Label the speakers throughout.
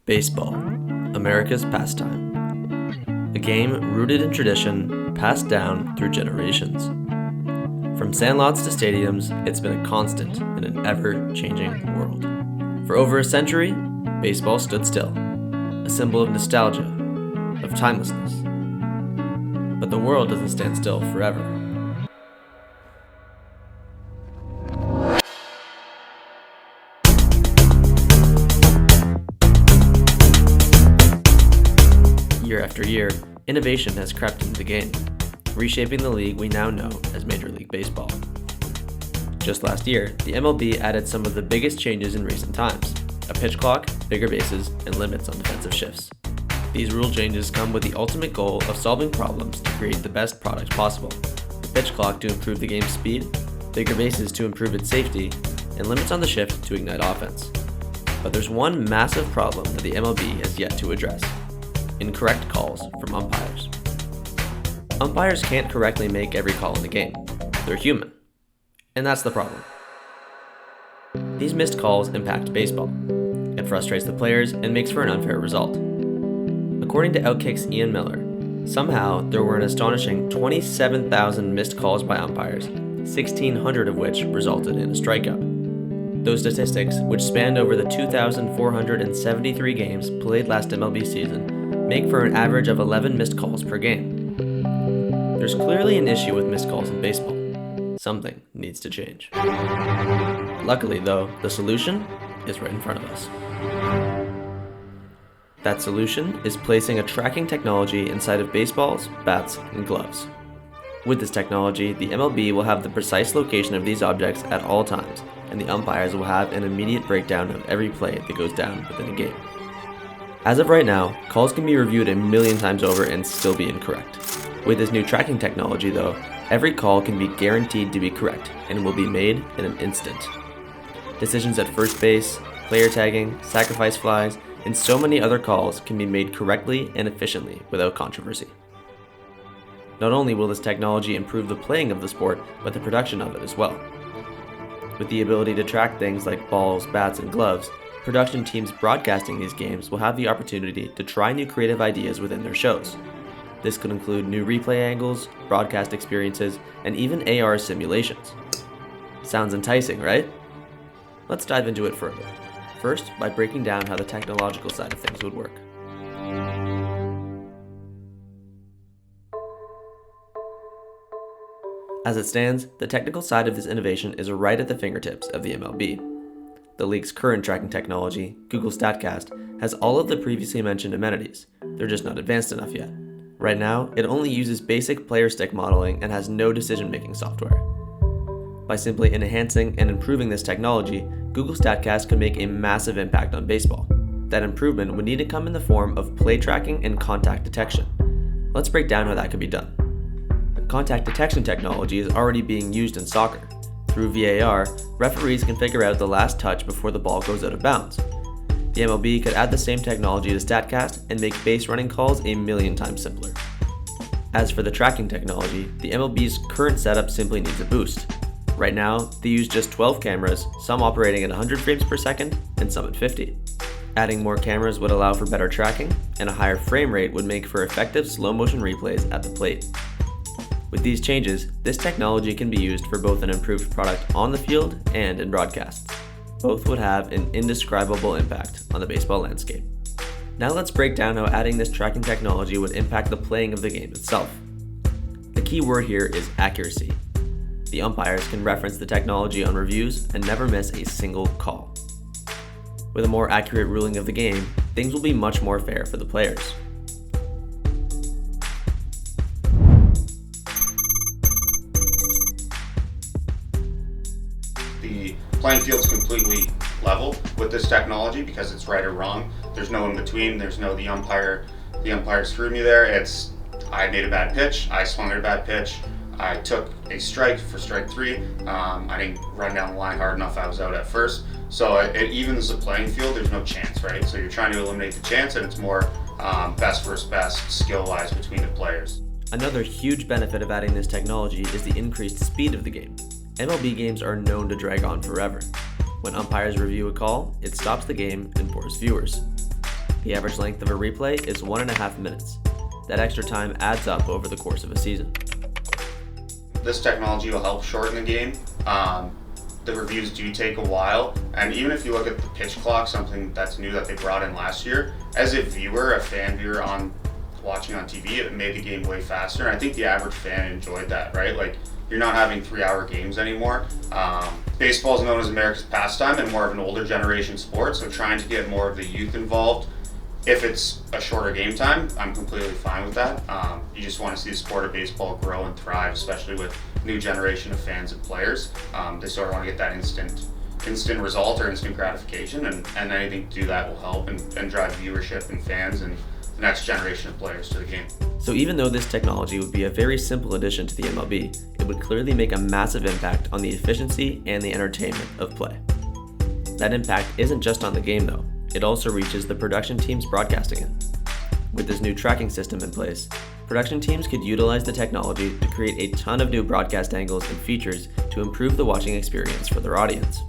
Speaker 1: Baseball, America's pastime. A game rooted in tradition, passed down through generations. From sandlots to stadiums, it's been a constant in an ever-changing world. For over a century, baseball stood still, a symbol of nostalgia, of timelessness. But the world doesn't stand still forever. Year after year, innovation has crept into the game, reshaping the league we now know as Major League Baseball. Just last year, the MLB added some of the biggest changes in recent times: a pitch clock, bigger bases, and limits on defensive shifts. These rule changes come with the ultimate goal of solving problems to create the best product possible: the pitch clock to improve the game's speed, bigger bases to improve its safety, and limits on the shift to ignite offense. But there's one massive problem that the MLB has yet to address: incorrect calls from umpires. Umpires can't correctly make every call in the game. They're human. And that's the problem. These missed calls impact baseball. It frustrates the players and makes for an unfair result. According to Outkick's Ian Miller, somehow there were an astonishing 27,000 missed calls by umpires, 1,600 of which resulted in a strikeout. Those statistics, which spanned over the 2,473 games played last MLB season, make for an average of 11 missed calls per game. There's clearly an issue with missed calls in baseball. Something needs to change. Luckily, though, the solution is right in front of us. That solution is placing a tracking technology inside of baseballs, bats, and gloves. With this technology, the MLB will have the precise location of these objects at all times, and the umpires will have an immediate breakdown of every play that goes down within a game. As of right now, calls can be reviewed a million times over and still be incorrect. With this new tracking technology, though, every call can be guaranteed to be correct and will be made in an instant. Decisions at first base, player tagging, sacrifice flies, and so many other calls can be made correctly and efficiently without controversy. Not only will this technology improve the playing of the sport, but the production of it as well. With the ability to track things like balls, bats, and gloves, production teams broadcasting these games will have the opportunity to try new creative ideas within their shows. This could include new replay angles, broadcast experiences, and even AR simulations. Sounds enticing, right? Let's dive into it further. First, by breaking down how the technological side of things would work. As it stands, the technical side of this innovation is right at the fingertips of the MLB. The league's current tracking technology, Google StatCast, has all of the previously mentioned amenities. They're just not advanced enough yet. Right now, it only uses basic player stick modeling and has no decision-making software. By simply enhancing and improving this technology, Google StatCast could make a massive impact on baseball. That improvement would need to come in the form of play tracking and contact detection. Let's break down how that could be done. Contact detection technology is already being used in soccer. Through VAR, referees can figure out the last touch before the ball goes out of bounds. The MLB could add the same technology to StatCast and make base running calls a million times simpler. As for the tracking technology, the MLB's current setup simply needs a boost. Right now, they use just 12 cameras, some operating at 100 frames per second and some at 50. Adding more cameras would allow for better tracking, and a higher frame rate would make for effective slow-motion replays at the plate. With these changes, this technology can be used for both an improved product on the field and in broadcasts. Both would have an indescribable impact on the baseball landscape. Now let's break down how adding this tracking technology would impact the playing of the game itself. The key word here is accuracy. The umpires can reference the technology on reviews and never miss a single call. With a more accurate ruling of the game, things will be much more fair for the players.
Speaker 2: The playing field's completely level with this technology because it's right or wrong. There's no in between. There's no the umpire screwed me there. It's I made a bad pitch. I swung at a bad pitch. I took a strike for strike three. I didn't run down the line hard enough. I was out at first. So it evens the playing field. There's no chance, right? So you're trying to eliminate the chance, and it's more best versus best skill-wise between the players.
Speaker 1: Another huge benefit of adding this technology is the increased speed of the game. MLB games are known to drag on forever. When umpires review a call, it stops the game and bores viewers. The average length of a replay is 1.5 minutes. That extra time adds up over the course of a season.
Speaker 2: This technology will help shorten the game. The reviews do take a while, and even if you look at the pitch clock, something that's new that they brought in last year, as a viewer, a fan viewer watching on TV, it made the game way faster, and I think the average fan enjoyed that, right? Like, you're not having 3-hour games anymore. Baseball is known as America's pastime and more of an older generation sport, so trying to get more of the youth involved, if it's a shorter game time, I'm completely fine with that. You just want to see the sport of baseball grow and thrive, especially with new generation of fans and players. They sort of want to get that instant result or instant gratification, and anything to do that will help and drive viewership and fans and the next generation of players to the game.
Speaker 1: So even though this technology would be a very simple addition to the MLB, it would clearly make a massive impact on the efficiency and the entertainment of play. That impact isn't just on the game though. It also reaches the production teams broadcasting it. With this new tracking system in place, production teams could utilize the technology to create a ton of new broadcast angles and features to improve the watching experience for their audience.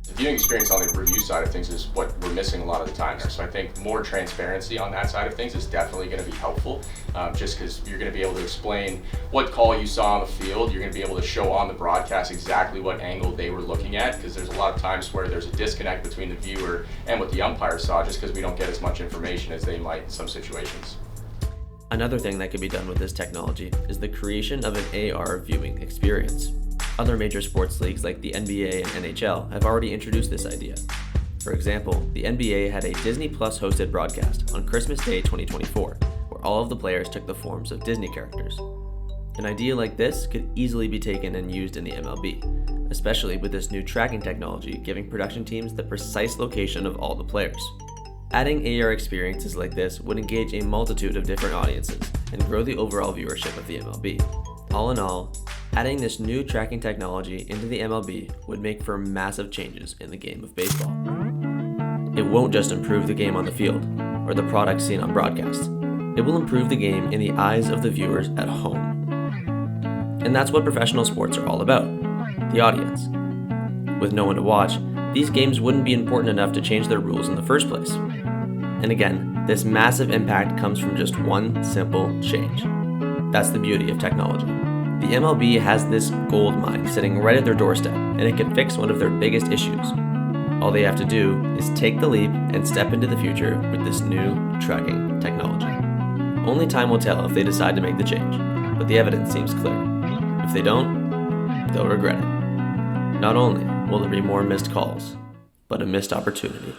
Speaker 3: The viewing experience on the review side of things is what we're missing a lot of the time. So I think more transparency on that side of things is definitely going to be helpful, just because you're going to be able to explain what call you saw on the field. You're going to be able to show on the broadcast exactly what angle they were looking at, because there's a lot of times where there's a disconnect between the viewer and what the umpire saw, just because we don't get as much information as they might in some situations.
Speaker 1: Another thing that could be done with this technology is the creation of an AR viewing experience. Other major sports leagues like the NBA and NHL have already introduced this idea. For example, the NBA had a Disney Plus hosted broadcast on Christmas Day 2024, where all of the players took the forms of Disney characters. An idea like this could easily be taken and used in the MLB, especially with this new tracking technology giving production teams the precise location of all the players. Adding AR experiences like this would engage a multitude of different audiences and grow the overall viewership of the MLB. All in all, adding this new tracking technology into the MLB would make for massive changes in the game of baseball. It won't just improve the game on the field or the product seen on broadcast. It will improve the game in the eyes of the viewers at home. And that's what professional sports are all about, the audience. With no one to watch, these games wouldn't be important enough to change their rules in the first place. And again, this massive impact comes from just one simple change. That's the beauty of technology. The MLB has this gold mine sitting right at their doorstep, and it can fix one of their biggest issues. All they have to do is take the leap and step into the future with this new tracking technology. Only time will tell if they decide to make the change, but the evidence seems clear. If they don't, they'll regret it. Not only will there be more missed calls, but a missed opportunity.